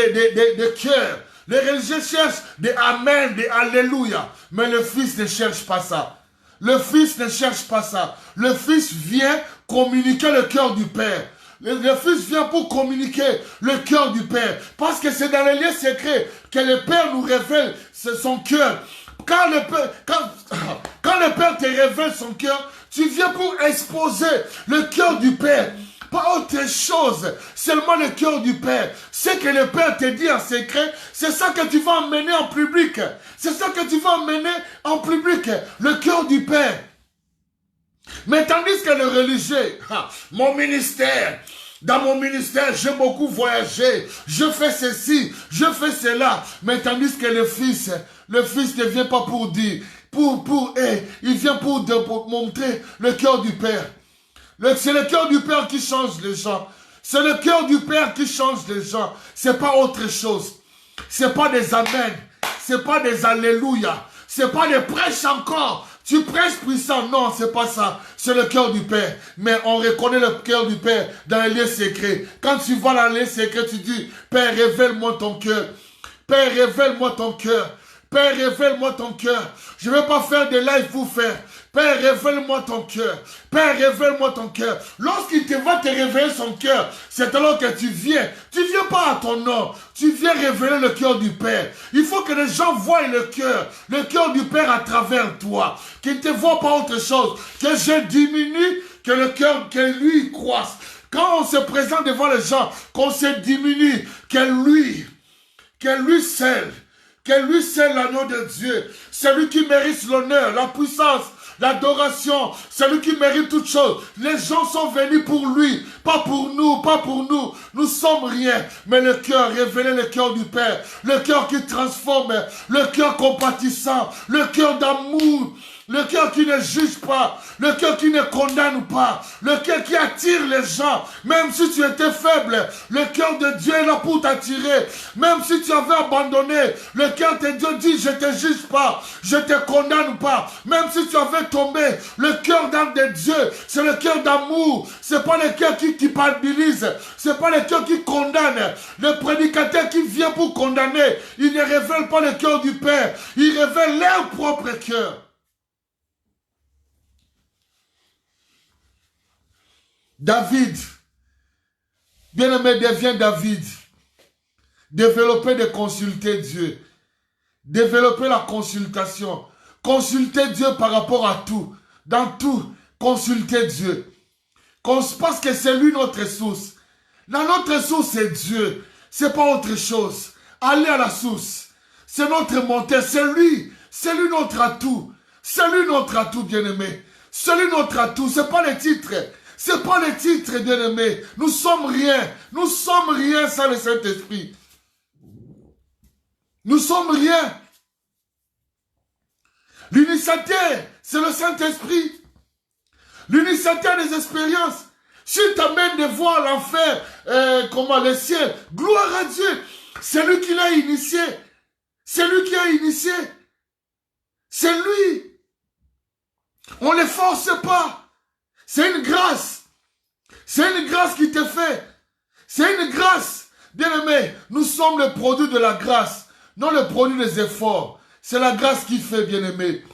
cœurs. Les religieux cherchent des amen, des alléluia. Mais le fils ne cherche pas ça. Le fils ne cherche pas ça. Le fils vient communiquer le cœur du Père. Le fils vient pour communiquer le cœur du Père. Parce que c'est dans les lieux secrets que le Père nous révèle son cœur. Quand le Père te révèle son cœur, tu viens pour exposer le cœur du Père. Pas autre chose, seulement le cœur du Père. Ce que le Père te dit en secret, c'est ça que tu vas emmener en public. C'est ça que tu vas emmener en public, le cœur du Père. Mais tandis que le religieux, mon ministère, dans mon ministère, j'ai beaucoup voyagé, je fais ceci, je fais cela. Mais tandis que le fils ne vient pas pour dire, il vient pour montrer le cœur du Père. C'est le cœur du Père qui change les gens. C'est le cœur du Père qui change les gens. C'est pas autre chose. C'est pas des amen. C'est pas des alléluia. C'est pas des prêches encore. Tu prêches puissant. Non, c'est pas ça. C'est le cœur du Père. Mais on reconnaît le cœur du Père dans les lieux secrets. Quand tu vas dans les lieux secrets, tu dis, Père, révèle-moi ton cœur. Père, révèle-moi ton cœur. Père, révèle-moi ton cœur. Je ne vais pas faire des lives pour faire. Père, révèle-moi ton cœur. Père, révèle-moi ton cœur. Lorsqu'il va te révéler son cœur, c'est alors que tu viens. Tu ne viens pas à ton nom. Tu viens révéler le cœur du Père. Il faut que les gens voient le cœur du Père à travers toi. Qu'ils ne te voient pas autre chose. Que je diminue, que le cœur, que lui croisse. Quand on se présente devant les gens, qu'on se diminue, que lui seul. Que lui c'est l'agneau de Dieu, celui qui mérite l'honneur, la puissance, l'adoration, celui qui mérite toutes choses. Les gens sont venus pour lui, pas pour nous, pas pour nous. Nous sommes rien, mais le cœur, révéler le cœur du Père, le cœur qui transforme, le cœur compatissant, le cœur d'amour, Le cœur qui ne juge pas, le cœur qui ne condamne pas, le cœur qui attire les gens, même si tu étais faible, le cœur de Dieu est là pour t'attirer. Même si tu avais abandonné, le cœur de Dieu dit, je ne te juge pas, je ne te condamne pas. Même si tu avais tombé, le cœur d'âme de Dieu, c'est le cœur d'amour. Ce n'est pas le cœur qui culpabilise, ce n'est pas le cœur qui condamne. Le prédicateur qui vient pour condamner, il ne révèle pas le cœur du Père, il révèle leur propre cœur. David, bien-aimé, devient David. Développer de consulter Dieu. Développer la consultation. Consulter Dieu par rapport à tout. Dans tout, consulter Dieu. Parce que c'est lui notre source. Notre source, c'est Dieu. C'est pas autre chose. Allez à la source. C'est notre moteur. C'est lui. C'est lui notre atout. C'est lui notre atout, bien-aimé. C'est lui notre atout. C'est pas le titre. C'est pas le titre, bien-aimé. Nous sommes rien. Nous sommes rien sans le Saint-Esprit. Nous sommes rien. L'initiateur, c'est le Saint-Esprit. L'initiateur des expériences. S'il t'amène de voir l'enfer, le ciel, gloire à Dieu. C'est lui qui l'a initié. C'est lui qui a initié. C'est lui. On ne les force pas. C'est une grâce. C'est une grâce qui te fait. C'est une grâce. Bien-aimé, nous sommes le produit de la grâce, non le produit des efforts. C'est la grâce qui fait, bien-aimé.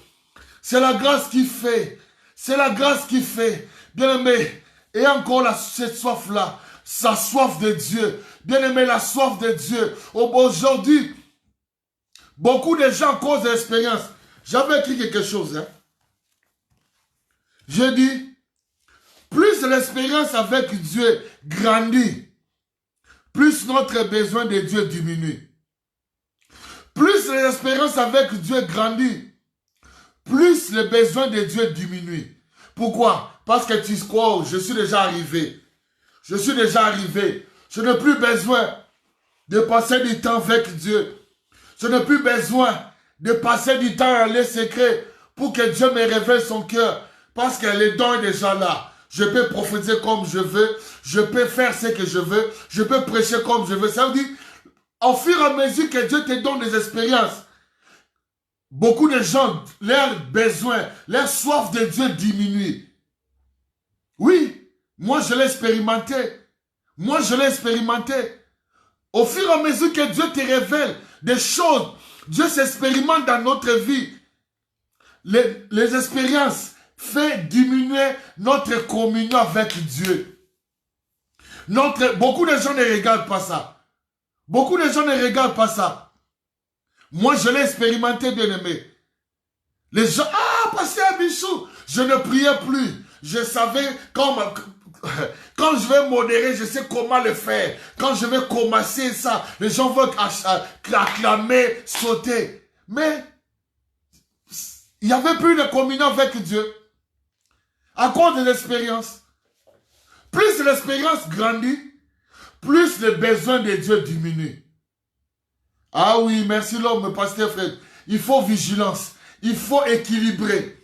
C'est la grâce qui fait. C'est la grâce qui fait. Bien-aimé, et encore cette soif-là, sa soif de Dieu. Bien-aimé, la soif de Dieu. Aujourd'hui, beaucoup de gens causent de l'expérience. J'avais écrit quelque chose. J'ai dit, plus l'expérience avec Dieu grandit, plus notre besoin de Dieu diminue. Plus l'expérience avec Dieu grandit, plus le besoin de Dieu diminue. Pourquoi? Parce que tu crois, je suis déjà arrivé. Je suis déjà arrivé. Je n'ai plus besoin de passer du temps avec Dieu. Je n'ai plus besoin de passer du temps dans les secrets pour que Dieu me révèle son cœur. Parce que le don est déjà là. Je peux prophétiser comme je veux. Je peux faire ce que je veux. Je peux prêcher comme je veux. Ça veut dire, au fur et à mesure que Dieu te donne des expériences, beaucoup de gens, leurs besoins, leur soif de Dieu diminue. Oui, moi je l'ai expérimenté. Moi je l'ai expérimenté. Au fur et à mesure que Dieu te révèle des choses, Dieu s'expérimente dans notre vie. Les expériences fait diminuer notre communion avec Dieu. Beaucoup de gens ne regardent pas ça. Beaucoup de gens ne regardent pas ça. Moi, je l'ai expérimenté, bien-aimé. Les gens, pasteur Bichou, je ne priais plus. Je savais quand je vais modérer, je sais comment le faire. Quand je vais commencer ça, les gens vont acclamer, sauter. Mais il n'y avait plus de communion avec Dieu. À cause de l'expérience. Plus l'expérience grandit, plus le besoin de Dieu diminue. Ah oui, merci l'homme, pasteur Fred. Il faut vigilance. Il faut équilibrer.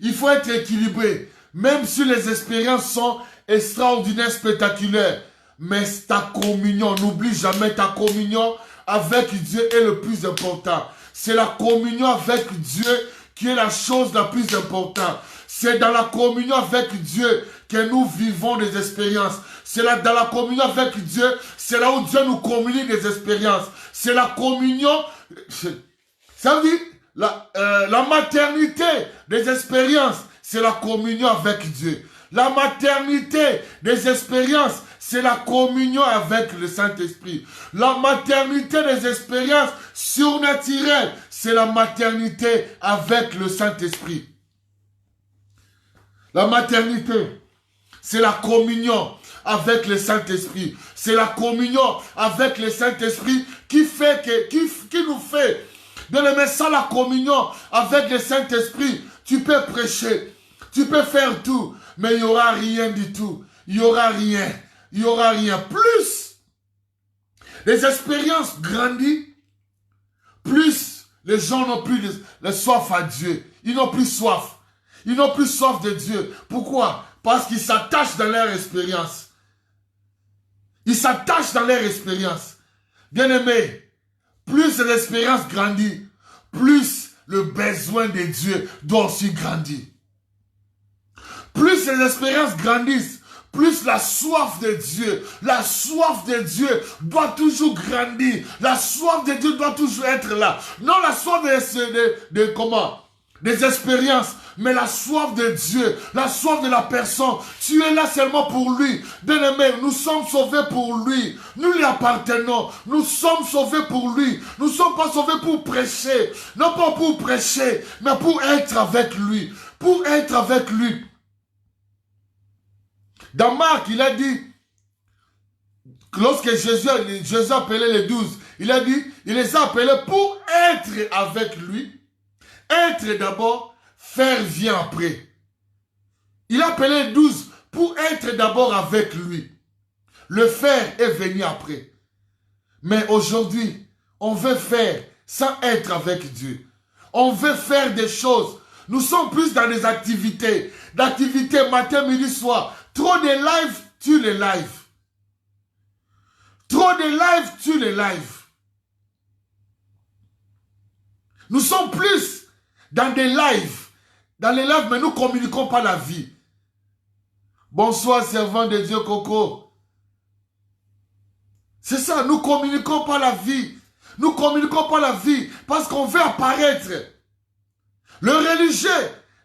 Il faut être équilibré. Même si les expériences sont extraordinaires, spectaculaires. Mais ta communion, n'oublie jamais ta communion avec Dieu est le plus important. C'est la communion avec Dieu qui est la chose la plus importante. C'est dans la communion avec Dieu que nous vivons des expériences. C'est dans la communion avec Dieu, c'est là où Dieu nous communique des expériences. C'est la communion, ça veut dire la maternité des expériences, c'est la communion avec Dieu. La maternité des expériences, c'est la communion avec le Saint-Esprit. La maternité des expériences surnaturelles, c'est la maternité avec le Saint-Esprit. La maternité, c'est la communion avec le Saint-Esprit. C'est la communion avec le Saint-Esprit qui nous fait. Bien aimé, sans la communion avec le Saint-Esprit, tu peux prêcher, tu peux faire tout, mais il n'y aura rien du tout. Il n'y aura rien. Il n'y aura rien. Plus les expériences grandissent, plus les gens n'ont plus de soif à Dieu. Ils n'ont plus soif. Ils n'ont plus soif de Dieu. Pourquoi? Parce qu'ils s'attachent dans leur expérience. Ils s'attachent dans leur expérience. Bien-aimés, plus l'expérience grandit, plus le besoin de Dieu doit aussi grandir. Plus les expériences grandissent, plus la soif de Dieu doit toujours grandir. La soif de Dieu doit toujours être là. Non la soif des expériences, mais la soif de Dieu, la soif de la personne. Tu es là seulement pour lui. Bien-aimé, nous sommes sauvés pour lui. Nous lui appartenons. Nous sommes sauvés pour lui. Nous ne sommes pas sauvés pour prêcher. Non pas pour prêcher, mais pour être avec lui. Pour être avec lui. Dans Marc, il a dit, lorsque Jésus appelait les 12, il a dit, il les a appelés pour être avec lui. Être d'abord, faire vient après. Il a appelé les 12 pour être d'abord avec lui. Le faire est venu après. Mais aujourd'hui, on veut faire sans être avec Dieu. On veut faire des choses. Nous sommes plus dans des activités. D'activités matin, midi, soir. Trop de lives tue les lives. Trop de lives tue les lives. Nous sommes plus dans des lives. Dans les lives, mais nous ne communiquons pas la vie. Bonsoir, servant de Dieu, Coco. C'est ça, nous ne communiquons pas la vie. Nous ne communiquons pas la vie parce qu'on veut apparaître. Le religieux,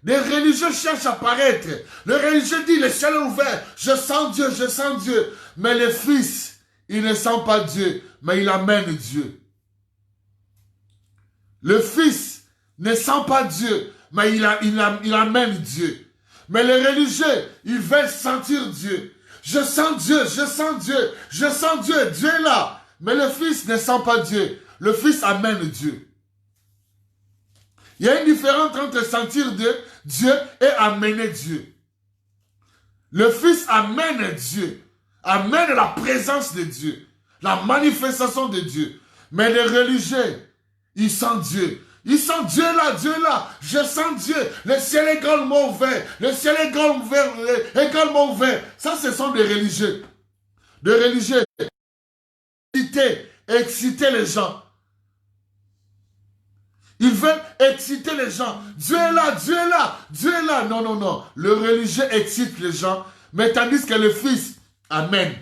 les religieux cherchent à apparaître. Le religieux dit, le ciel est ouvert. Je sens Dieu, je sens Dieu. Mais le fils, il ne sent pas Dieu, mais il amène Dieu. Le fils ne sent pas Dieu, mais il amène Dieu. Mais les religieux, ils veulent sentir Dieu. Je sens Dieu, je sens Dieu, je sens Dieu, Dieu est là. Mais le fils ne sent pas Dieu. Le fils amène Dieu. Il y a une différence entre sentir Dieu et amener Dieu. Le fils amène Dieu, amène la présence de Dieu, la manifestation de Dieu. Mais les religieux, ils sentent Dieu. Ils sentent Dieu est là, je sens Dieu. Le ciel est également ouvert, le ciel est également ouvert. Ça, ce sont des religieux. Des religieux. Exciter les gens. Ils veulent exciter les gens. Dieu est là, Dieu est là, Dieu est là. Non, non, non. Le religieux excite les gens, mais tandis que le Fils amène.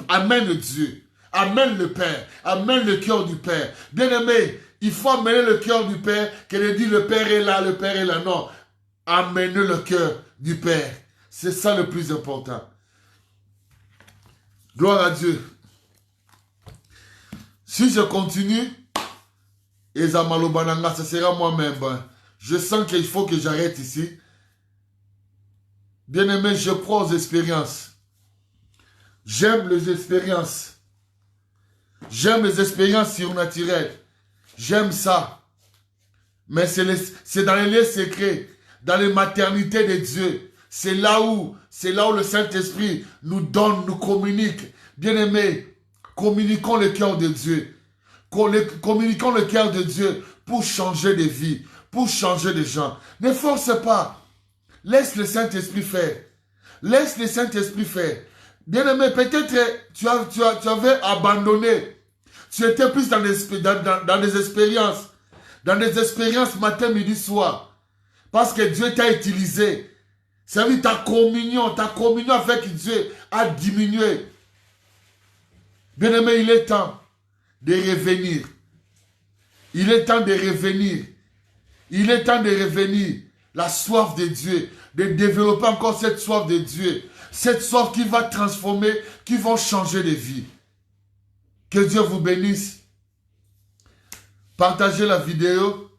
Amène Dieu. Amène le Père. Amène le cœur du Père. Bien-aimé, il faut amener le cœur du Père, qu'elle dit le Père est là, le Père est là. Non. Amener le cœur du Père. C'est ça le plus important. Gloire à Dieu. Si je continue, Ezamalobananga, ce sera moi-même. Je sens qu'il faut que j'arrête ici. Bien-aimé, je crois aux expériences. J'aime les expériences. J'aime les expériences surnaturelles. J'aime ça. Mais c'est dans les lieux secrets, dans les maternités de Dieu. C'est là où le Saint-Esprit nous donne, nous communique. Bien-aimés, communiquons le cœur de Dieu. Communiquons le cœur de Dieu pour changer des vies, pour changer des gens. Ne force pas. Laisse le Saint-Esprit faire. Laisse le Saint-Esprit faire. Bien-aimé, peut-être tu avais abandonné. Tu étais plus dans des expériences. Dans des expériences matin, midi, soir. Parce que Dieu t'a utilisé. Ça veut dire ta communion avec Dieu a diminué. Bien-aimé, il est temps de revenir. Il est temps de revenir. Il est temps de revenir. La soif de Dieu. De développer encore cette soif de Dieu. Cette soif qui va transformer, qui va changer les vies. Que Dieu vous bénisse. Partagez la vidéo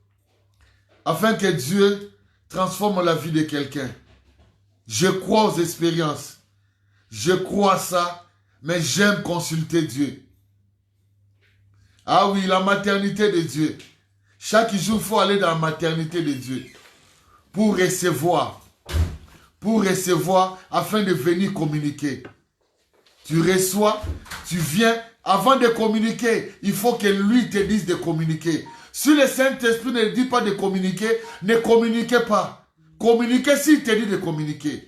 afin que Dieu transforme la vie de quelqu'un. Je crois aux expériences. Je crois à ça, mais j'aime consulter Dieu. Ah oui, la maternité de Dieu. Chaque jour, il faut aller dans la maternité de Dieu pour recevoir. Pour recevoir afin de venir communiquer. Tu reçois, tu viens. Avant de communiquer, il faut que lui te dise de communiquer. Si le Saint-Esprit ne dit pas de communiquer, ne communiquez pas. Communiquez s'il te dit de communiquer.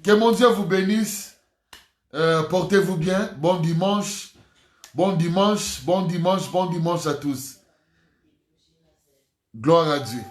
Que mon Dieu vous bénisse. Portez-vous bien. Bon dimanche. Bon dimanche, bon dimanche, bon dimanche à tous. Gloire à Dieu.